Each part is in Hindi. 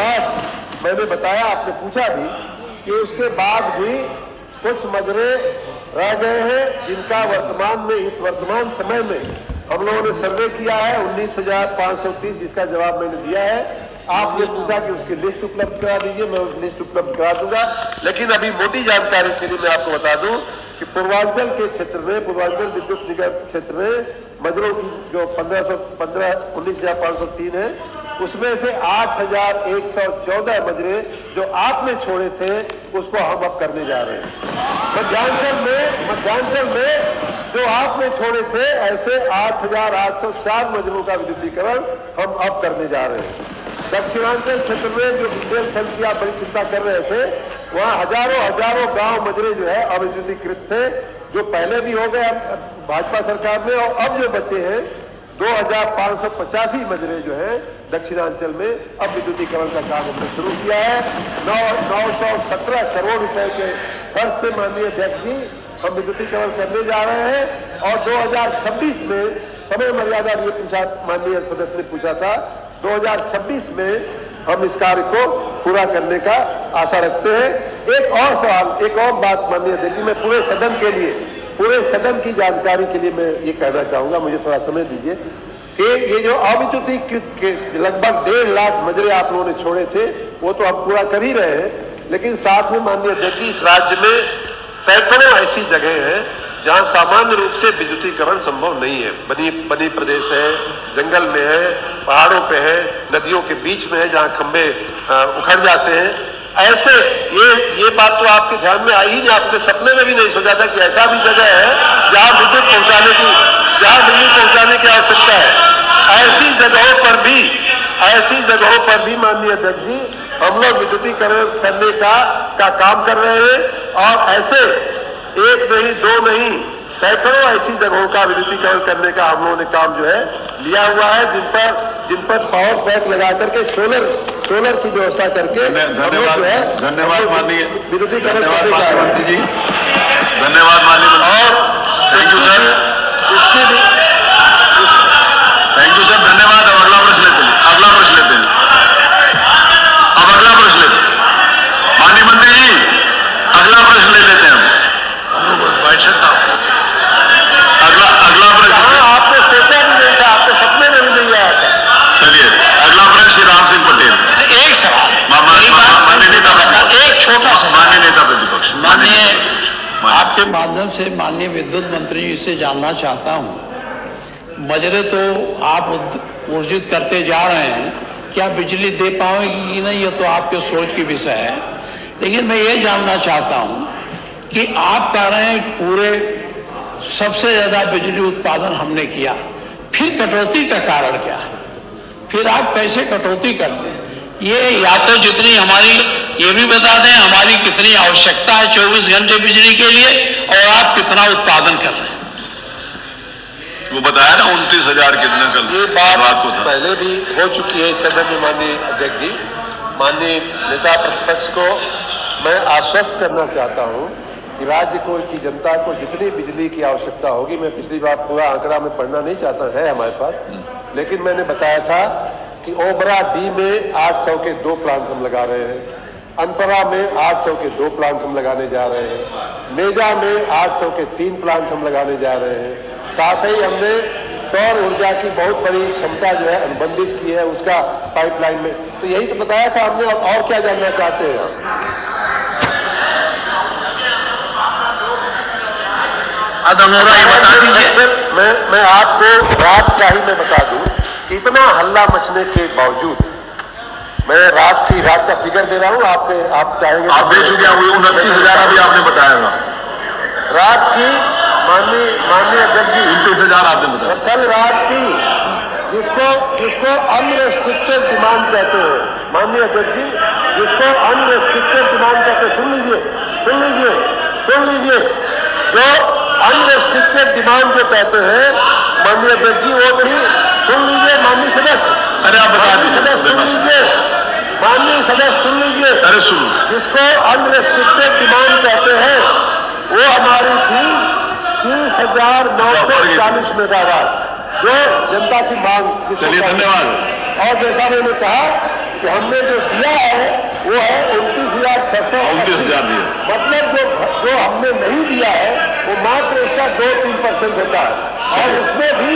बाद मैंने बताया, आपने पूछा भी कि उसके बाद भी कुछ मजरे रह गए हैं जिनका इस वर्तमान समय में हम लोगों ने सर्वे किया है 19,530, जिसका जवाब मैंने दिया है। आपने पूछा कि उसकी लिस्ट उपलब्ध करा दीजिए, मैं उस लिस्ट उपलब्ध करा दूंगा। लेकिन अभी मोटी जानकारी के लिए मैं आपको बता दूं कि पूर्वांचल के क्षेत्र में, पूर्वांचल विद्युत निगम क्षेत्र में मजरों की जो 19,503 है, उसमें से 8,114 मजरे जो आपने छोड़े थे उसको हम अब करने जा रहे हैं। मध्यांचल में जो आपने छोड़े थे ऐसे 8,804 मजरों का विद्युतीकरण हम अब करने जा रहे हैं। दक्षिणांचल क्षेत्र में जो बुंदेलखंड की आप बड़ी चिंता कर रहे थे, वहाँ हजारों गांव मजरे जो है अविद्युतीकृत थे, जो पहले भी हो गए भाजपा सरकार में, और अब जो बचे हैं 2,585 मजरे जो है दक्षिणांचल में अब विद्युतीकरण का काम हमने शुरू किया है। 917 करोड़ रुपए के खर्च से माननीय अध्यक्ष जी हम विद्युतीकरण करने जा रहे हैं। और 2026 में समय मर्यादा ये पूछा, माननीय सदस्य ने पूछा था, 2026 में हम इस कार्य को पूरा करने का आशा रखते हैं। एक और सवाल, एक और बात माननीय अध्यक्ष जी, मैं पूरे सदन की जानकारी के लिए मैं ये कहना चाहूंगा, मुझे थोड़ा समय दीजिए कि ये जो अविद्युतीकृत लगभग 1.5 लाख मजरे आप लोगों ने छोड़े थे वो तो हम पूरा कर ही रहे हैं, लेकिन साथ में माननीय अध्यक्ष जी इस राज्य में सैकड़ों ऐसी जगह हैं जहां सामान्य रूप से विद्युतीकरण संभव नहीं है। बनी प्रदेश है, जंगल में है, पहाड़ों पे है, नदियों के बीच में है जहां खंभे उखड़ जाते हैं। ऐसे ये बात तो आपके ध्यान में आई ही नहीं, आपने सपने में भी नहीं सोचा था कि ऐसा भी जगह है जहां विद्युत पहुंचाने की आवश्यकता है। ऐसी जगहों पर भी माननीय अध्यक्ष जी हम लोग विद्युतीकरण करने का काम कर रहे हैं। और ऐसे एक नहीं, दो नहीं, सैकड़ों ऐसी जगहों का विद्युतीकरण करने का हम लोगों ने काम जो है लिया हुआ है, जिन पर पावर बैंक लगा करके सोलर की व्यवस्था करके धन्यवाद माननीय विद्युतीकरण मंत्री जी, धन्यवाद माननीय। और thank you sir, thank you sir, धन्यवाद। अब अगला प्रश्न लेते हैं, माननीय मंत्री जी अगला प्रश्न ले लेते हैं अगला प्रश्न आपने सोचा भी नहीं था, आपके सपने में भी नहीं आया था। चलिए अगला प्रश्न श्री राम सिंह पटेल। एक सवाल, माननीय नेता प्रतिपक्ष, एक छोटा सा, माननीय नेता प्रतिपक्ष, आपके माध्यम से माननीय विद्युत मंत्री जी से जानना चाहता हूँ, मजरे तो आप ऊर्जित करते जा रहे हैं, क्या बिजली दे पाएंगे कि नहीं ये तो आपके सोच की विषय है, लेकिन मैं ये जानना चाहता हूँ कि आप कह रहे हैं पूरे सबसे ज्यादा बिजली उत्पादन हमने किया, फिर कटौती का कारण क्या है? फिर आप कैसे कटौती करते हैं? ये या तो जितनी हमारी, ये भी बता दें हमारी कितनी आवश्यकता है 24 घंटे बिजली के लिए, और आप कितना उत्पादन कर रहे हैं? वो बताया ना 29,000 कितना कल ये बात रात को था। पहले भी हो चुकी है इस सदन में। माननीय अध्यक्ष जी, माननीय नेता प्रतिपक्ष को मैं आश्वस्त करना चाहता हूं कि राज्य की जनता को जितनी बिजली की आवश्यकता होगी, मैं पिछली बार पूरा आंकड़ा में पढ़ना नहीं चाहता, है हमारे पास, लेकिन मैंने बताया था कि ओबरा डी में 800 के 2 प्लांट हम लगा रहे हैं, अनपरा में 800 के 2 प्लांट हम लगाने जा रहे हैं, मेजा में 800 के 3 प्लांट हम लगाने जा रहे हैं। साथ ही हमने सौर ऊर्जा की बहुत बड़ी क्षमता जो है अनुबंधित की है उसका पाइपलाइन में। तो यही तो बताया था हमने, और क्या जानना चाहते हैं? ये बता दीजिए। मैं आपको रात का ही मैं बता दूं, इतना हल्ला मचने के बावजूद मैं रात का फिगर दे रहा हूं, आप चाहेंगे आप दे चुके हैं 29,000 अभी आपने बताया था रात की। माननीय अध्यक्ष जी 29,000 आपने बताया कल रात की, जिसको अनरेस्ट्रिक्टेड डिमांड कहते हैं, माननीय अध्यक्ष जी जिसको अनरेस्ट्रिक्टेड डिमांड कहते हैं, सुन लीजिए जो अनरेस्ट्रिक्टेड डिमांड जो कहते हैं माननीय अध्यक्ष जी, वो भी सुन लीजिए माननीय सदस्य। अरे आप बता दीजिए, माननीय सदस्य सुन लीजिए। अरे सुनो, जिसको अनरेस्ट्रिक्टेड डिमांड कहते हैं वो हमारी थी 30,940 मेगावाट जो जनता की मांग। चलिए धन्यवाद। और जैसा मैंने कहा कि हमने जो दिया है वो है 29,600। 29,000 दिए। मतलब जो हमने नहीं दिया है वो मात्र इसका 2-3% होता है। और उसमें भी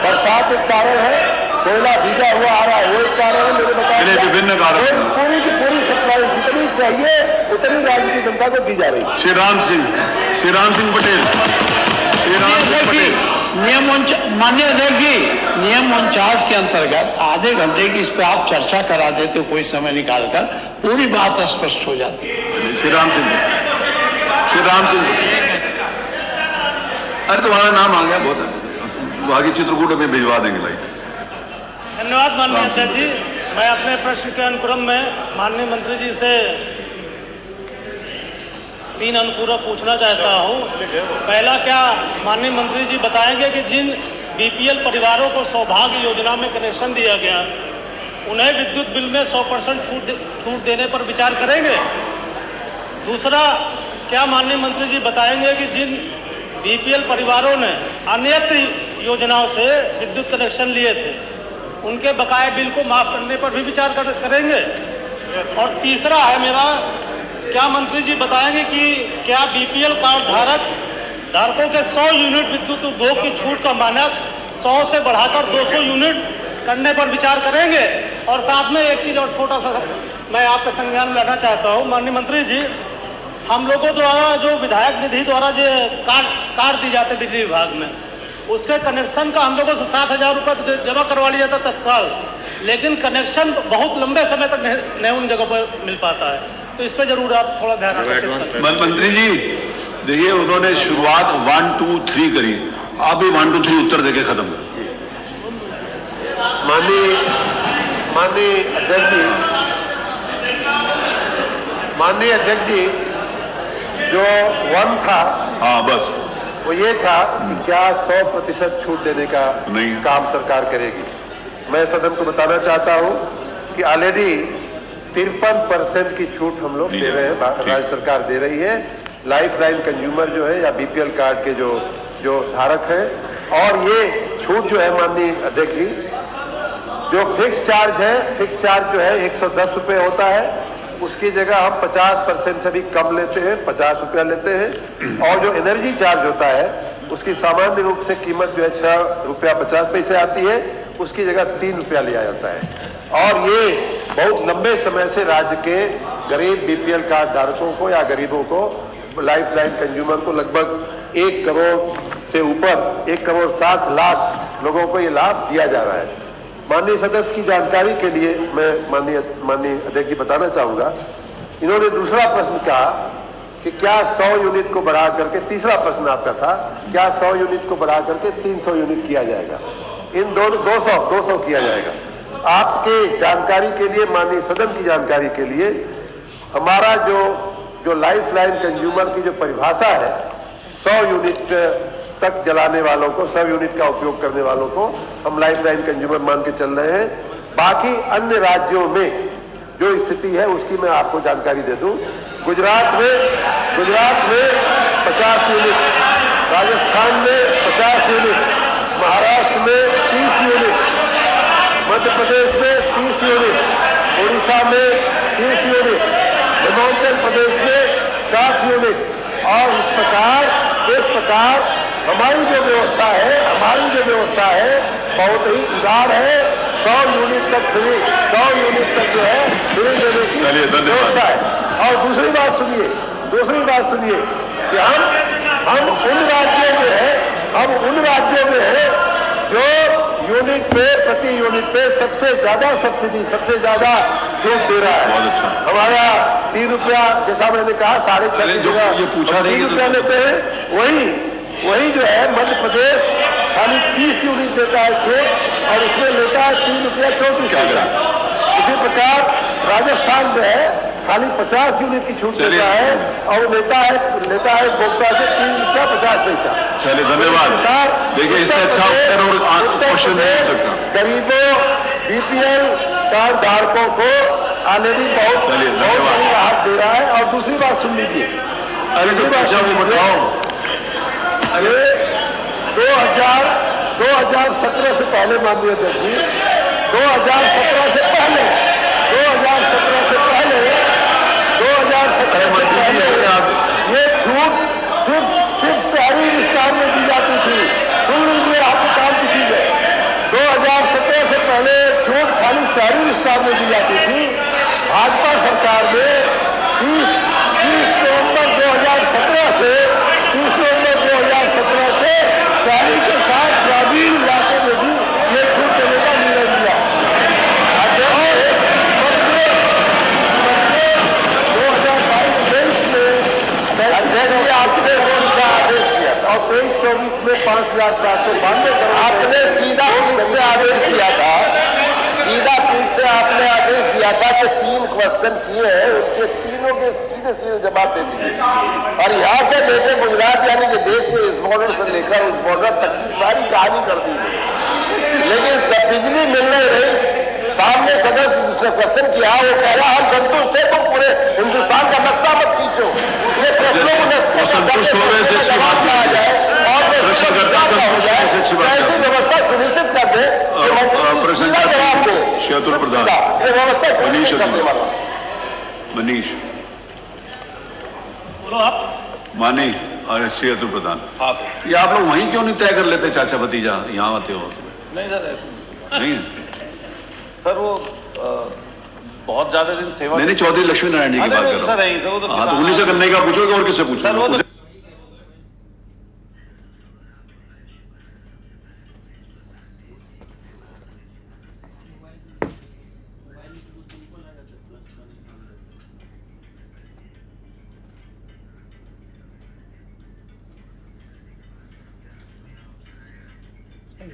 बरसात एक कारण है, कोयला भीगा हुआ आ रहा है वो एक कारण है। मेरे बताया विभिन्न कारण हैं। पूरी की पूरी सप्लाई जितनी चाहिए उतनी राज्य की जनता को दी जा रही है। श्री राम सिंह पटेल। माननीय अध्यक्ष जी, नियम 49 के अंतर्गत आधे घंटे की इस पे आप चर्चा करा देते हो कोई समय निकालकर, पूरी बात स्पष्ट हो जाती है। श्री राम सिंह। अरे तुम्हारा नाम आ गया, बहुत आगे चित्रकूट में भिजवा देंगे लाइक। धन्यवाद माननीय अध्यक्ष जी। मैं अपने प्रश्न के अनुक्रम में माननीय मंत्री जी से 3 अनुपूरक पूछना चाहता हूँ। पहला, क्या माननीय मंत्री जी बताएंगे कि जिन बीपीएल परिवारों को सौभाग्य योजना में कनेक्शन दिया गया उन्हें विद्युत बिल में 100% छूट देने पर विचार करेंगे? दूसरा, क्या माननीय मंत्री जी बताएंगे कि जिन बीपीएल परिवारों ने अन्यत्र योजनाओं से विद्युत कनेक्शन लिए थे उनके बकाये बिल को माफ करने पर भी विचार करेंगे? और तीसरा है मेरा, क्या मंत्री जी बताएंगे कि क्या बीपीएल कार्ड धारकों के 100 यूनिट विद्युत उपभोग की छूट का मानक 100 से बढ़ाकर 200 यूनिट करने पर विचार करेंगे? और साथ में एक चीज़ और छोटा सा मैं आपके संज्ञान में लाना चाहता हूँ माननीय मंत्री जी, हम लोगों द्वारा जो विधायक निधि द्वारा जो कार्ड दी जाते बिजली विभाग में, उसके कनेक्शन का हम लोगों से 60,000 रुपये जमा करवा लिया जाता तत्काल, लेकिन कनेक्शन बहुत लंबे समय तक नहीं उन जगह पर मिल पाता है। तो इस पर जरूर आप थोड़ा ध्यान रखें। मंत्री जी देखिए, उन्होंने शुरुआत 1, 2, 3 करी, आप भी 1, 2, 3 उत्तर देके खत्म कर। माननीय अध्यक्ष जी, जो 1 था, हाँ बस वो ये था कि क्या 100% छूट देने का नहीं काम सरकार करेगी। मैं सदन को बताना चाहता हूँ कि ऑलरेडी 53% की छूट हम लोग दे रहे हैं, राज्य सरकार दे रही है। लाइफ लाइन कंज्यूमर जो है या बीपीएल कार्ड के जो धारक हैं, और ये छूट जो है माननीय अध्यक्ष जी, जो फिक्स चार्ज है, फिक्स चार्ज जो है 110 रुपये होता है, उसकी जगह हम 50% से भी कम लेते हैं, 50 रुपया लेते हैं। और जो एनर्जी चार्ज होता है उसकी सामान्य रूप से कीमत जो है 6 रुपया 50 पैसे आती है, उसकी जगह 3 रुपया लिया जाता है। और ये बहुत लंबे समय से राज्य के गरीब बीपीएल कार्ड धारकों को या गरीबों को, लाइफ लाइन कंज्यूमर को लगभग 1 करोड़ से ऊपर 1,60,00,000 लोगों को ये लाभ दिया जा रहा है। माननीय सदस्य की जानकारी के लिए मैं माननीय अध्यक्ष जी बताना चाहूंगा, इन्होंने दूसरा प्रश्न कहा कि क्या 100 यूनिट को बढ़ा करके, तीसरा प्रश्न आपका था, क्या 100 यूनिट को बढ़ा करके 300 यूनिट किया जाएगा? इन दोनों 200 किया जाएगा। आपके जानकारी के लिए, माननीय सदन की जानकारी के लिए, हमारा जो लाइफ लाइन कंज्यूमर की जो परिभाषा है, 100 यूनिट तक जलाने वालों को, 100 यूनिट का उपयोग करने वालों को हम लाइफ लाइन कंज्यूमर मान के चल रहे हैं। बाकी अन्य राज्यों में जो स्थिति है उसकी मैं आपको जानकारी दे दूं। गुजरात में 50 यूनिट, राजस्थान में 50 यूनिट, महाराष्ट्र में 30 यूनिट, मध्य प्रदेश में 30 यूनिट, उड़ीसा में 30 यूनिट, हिमाचल प्रदेश में 60 यूनिट। और इस प्रकार हमारी जो व्यवस्था है बहुत ही उदार है। 100 यूनिट तक फ्री, 100 यूनिट तक जो है फ्री देने की व्यवस्था है। और दूसरी बात सुनिए कि हम उन राज्यों में है जो यूनिट पे, प्रति यूनिट पे सबसे ज्यादा सब्सिडी, सबसे ज्यादा छूट दे रहा है। अच्छा। हमारा 3 रुपया, जैसा मैंने कहा, 6.5 ये पूछा नहीं 3 रुपया लेते हैं। वही जो है मध्य प्रदेश खाली 30 यूनिट देता है छूट, और उसमें लेता है 3 रुपया 34 पैसा। इसी प्रकार राजस्थान जो है खाली 50 यूनिट की छूट देता है और लेता है उपभोक्ता से 3 रुपया 50 पैसा। चलिए, धन्यवाद। देखिए, इससे अच्छा उत्तर और क्वेश्चन नहीं हो सकता। गरीबों, बीपीएल कार्ड धारकों को ऑलरेडी बहुत बड़ी राहत दे रहा है। और दूसरी बात सुन लीजिए, अरे जो पूछा वो बताओ। अरे 2017 से पहले, माननीय अध्यक्ष जी, 2017 से पहले शहरी विस्तार में दी जाती थी, भाजपा सरकार ने 30 नवंबर 2017 से 30 नवंबर 2017 से शहरी के साथ ग्रामीण इलाके में भी ये छूट देने का निर्णय लिया। आपने सीधा आदेश दिया था और 23-24 में 5,792 करोड़ आपने सीधा पीठ से आदेश दिया था। सीधा पीठ से आपने आदेश दिया था कि 3 क्वेश्चन किए हैं, उनके तीनों के सीधे सीधे जवाब दे दीजिए और यहाँ से लेकर गुजरात यानी कि देश के इस बॉर्डर से लेकर उस बॉर्डर तक की सारी कहानी कर दी। लेकिन सब बिजली मिल नहीं रही। सामने सदस्य जिसने क्वेश्चन किया वो कह रहा हम संतुष्ट थे, तुम पूरे हिंदुस्तान का नक्शा मत खींचो, ये प्रश्नों को संतुष्ट हो गए से अच्छी बात आ जाए और ऐसी व्यवस्था सुनिश्चित कर दे जवाब दे शेतुल प्रधान ये व्यवस्था सुनिश्चित करने वाला मनीष बोलो आप। माने श्री अतुल प्रधान, ये आप लोग वहीं क्यों नहीं तय कर लेते चाचा भतीजा, यहाँ आते हो? नहीं सर, नहीं सर वो बहुत ज्यादा दिन सेवा नहीं चौधरी लक्ष्मी नारायण जी की बात कर रहा हूँ। हाँ तो उन्हीं से करने का पूछोगे और किससे सर वो पूछोगे? तो है